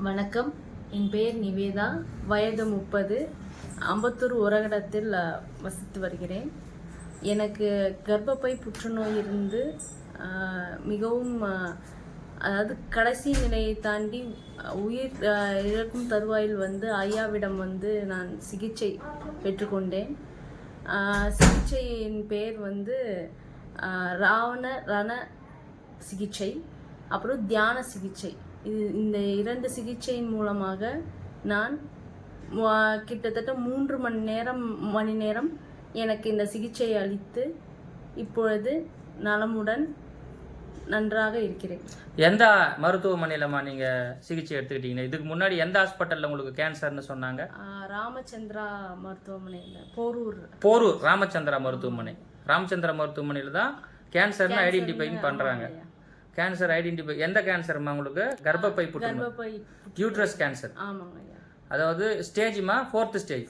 வணக்கம், என் பெயர் நிவேதா. வயது 30. அம்பத்தூர் உரகடத்தில் வசித்து வருகிறேன். எனக்கு கர்ப்பப்பை புற்றுநோய் இருந்து மிகவும் அதாவது கடைசி நிலையை தாண்டி உயிர் இழக்கும் தருவாயில் ஐயாவிடம் நான் சிகிச்சை பெற்றுக்கொண்டேன். சிகிச்சையின் பெயர் ரண சிகிச்சை, அப்புறம் தியான சிகிச்சை. இந்த 2 சிகிச்சையின் மூலமாக நான் கிட்டத்தட்ட 3 மணி நேரம் எனக்கு இந்த சிகிச்சை அளித்து இப்பொழுது நலமுடன் நன்றாக இருக்கிறேன். எந்த மருத்துவமனையிலமா நீங்க சிகிச்சை எடுத்துக்கிட்டீங்க? இதுக்கு முன்னாடி எந்த ஹாஸ்பிட்டல்ல உங்களுக்கு கேன்சர்னு சொன்னாங்க? ராமச்சந்திரா மருத்துவமனையில், போரூர் ராமச்சந்திரா மருத்துவமனை. ராமச்சந்திரா மருத்துவமனையில் தான் கேன்சர்னு ஐடென்டிஃபை பண்றாங்க. கேன்சர் ஐடென்டிஃபை எந்த கேன்சர்மா உங்களுக்கு? கர்ப்பப்பை புற்றுநோய், யூட்ரஸ் கேன்சர். அதாவது ஸ்டேஜ்மா 4th ஸ்டேஜ்.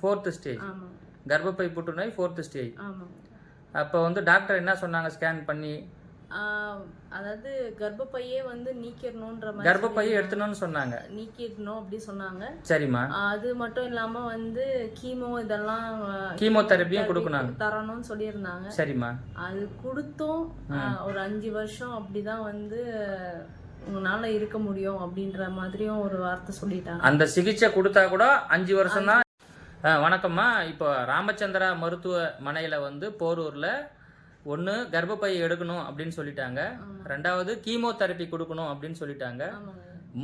4th ஸ்டேஜ் கர்ப்பப்பை புற்றுநோய் 4th ஸ்டேஜ். அப்போ டாக்டர் என்ன சொன்னாங்க? ஸ்கேன் பண்ணி அதாவது கர்ப்பப்பையே நீக்கிடணும்ன்ற மாதிரி, கர்ப்பப்பையை எடுத்துணும்னு சொன்னாங்க. நீக்கிடணும் அப்படி சொன்னாங்க. சரிம்மா. அது மட்டும் இல்லாம இதெல்லாம் கீமோதெரபியும் கொடுக்கணும் தரணும்னு சொல்லியிருந்தாங்க. சரிம்மா. அது கொடுத்தோம். ஒரு 5 வருஷம் அப்படிதான் உங்களால இருக்க முடியும் அப்படின்ற மாதிரியும் ஒரு வார்த்தை சொல்லிட்டாங்க. அந்த சிகிச்சை கொடுத்தா கூட 5 வருஷம் தான். வணக்கம்மா. இப்போ ராமச்சந்திரா மருத்துவமனையில போரூர்ல 1 கர்ப்பப்பையை எடுக்கணும் அப்படின்னு சொல்லிட்டாங்க. 2வது கீமோதெரபி கொடுக்கணும் அப்படின்னு சொல்லிட்டாங்க.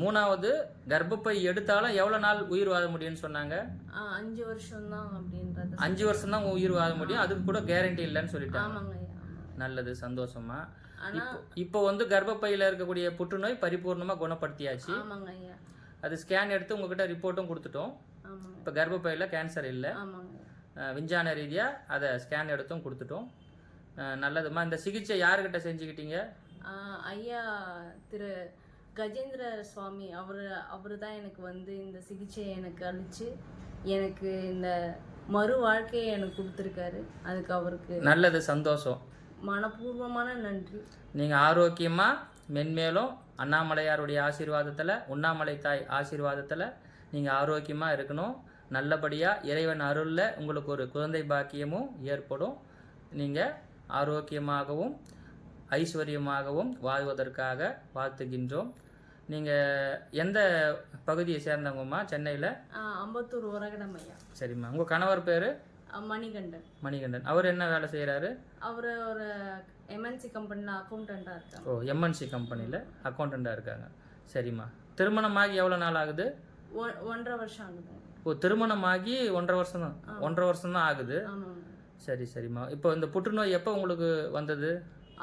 3வது கர்ப்பப்பை எடுத்தாலும் எவ்வளவு நாள் உயிர் வாழ முடியும்னு சொன்னாங்க? 5 வருஷம் தான் அப்படின்றது. 5 வருஷம் தான் உயிர் வாழ முடியும், அதுக்கு கூட கேரண்டி இல்லைன்னு சொல்லிட்டாங்க. நல்லது, சந்தோஷமா. இப்போ கர்ப்பப்பையில இருக்கக்கூடிய புற்றுநோய் பரிபூர்ணமா குணப்படுத்தியாச்சு. அது ஸ்கேன் எடுத்து உங்ககிட்ட ரிப்போர்ட்டும் கொடுத்துட்டோம். இப்போ கர்ப்பப்பையில கேன்சர் இல்லை, விஞ்ஞான ரீதியா அதை ஸ்கேன் எடுத்தும் கொடுத்துட்டோம். நல்லதுமா. இந்த சிகிச்சை யாருக்கிட்ட செஞ்சுக்கிட்டீங்க? ஐயா திரு கஜேந்திர சுவாமி அவரு தான் எனக்கு இந்த சிகிச்சையை எனக்கு அளிச்சு எனக்கு இந்த மறு வாழ்க்கையை எனக்கு கொடுத்துருக்காரு. அதுக்கு அவருக்கு நல்லது, சந்தோஷம், மனப்பூர்வமான நன்றி. நீங்கள் ஆரோக்கியமாக மென்மேலும் அண்ணாமலையாருடைய ஆசீர்வாதத்தில், உண்ணாமலை தாய் ஆசீர்வாதத்தில் நீங்கள் ஆரோக்கியமாக இருக்கணும். நல்லபடியாக இறைவன் அருளில் உங்களுக்கு ஒரு குழந்தை பாக்கியமும் ஏற்படும். நீங்கள் ஆரோக்கியமாகவும் ஐஸ்வர்யமாகவும் வாழ்வதற்காக வாழ்த்துகின்றோம். நீங்கள் எந்த பகுதியை சேர்ந்தவங்கம்மா? சென்னையில் அம்பத்தூர் உரகடம் ஐயா. சரிம்மா. உங்கள் கணவர் பேர்? மணிகண்டன். அவர் என்ன வேலை செய்கிறாரு? அவர் ஒரு எம்என்சி கம்பெனியில் அக்கௌண்டண்ட்டாக இருக்காங்க. ஓ, எம்என்சி கம்பெனியில் அக்கௌண்டண்ட்டாக இருக்காங்க. சரிம்மா. திருமணமாகி எவ்வளோ நாள் ஆகுது? 1.5 வருஷம் ஆகுது. ஓ, திருமணமாகி 1.5 வருஷம் தான். 1.5 வருஷம் தான் ஆகுது. சரிம்மா. இப்போ இந்த புற்றுநோய் எப்போ உங்களுக்கு வந்தது?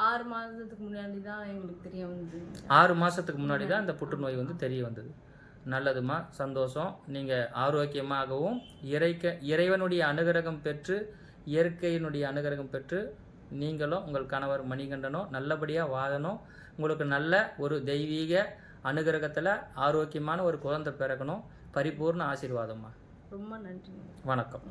6 மாதத்துக்கு முன்னாடி தான் எங்களுக்கு தெரிய வந்தது. 6 மாதத்துக்கு முன்னாடி தான் இந்த புற்றுநோய் தெரிய வந்தது. நல்லதுமா, சந்தோஷம். நீங்கள் ஆரோக்கியமாகவும் இறைவனுடைய அனுகிரகம் பெற்று, இயற்கையினுடைய அனுகிரகம் பெற்று நீங்களும் உங்கள் கணவர் மணிகண்டனும் நல்லபடியாக வாழணும். உங்களுக்கு நல்ல ஒரு தெய்வீக அனுகிரகத்தில் ஆரோக்கியமான ஒரு குழந்தை பிறக்கணும். பரிபூர்ண ஆசீர்வாதம்மா. ரொம்ப நன்றி. வணக்கம்.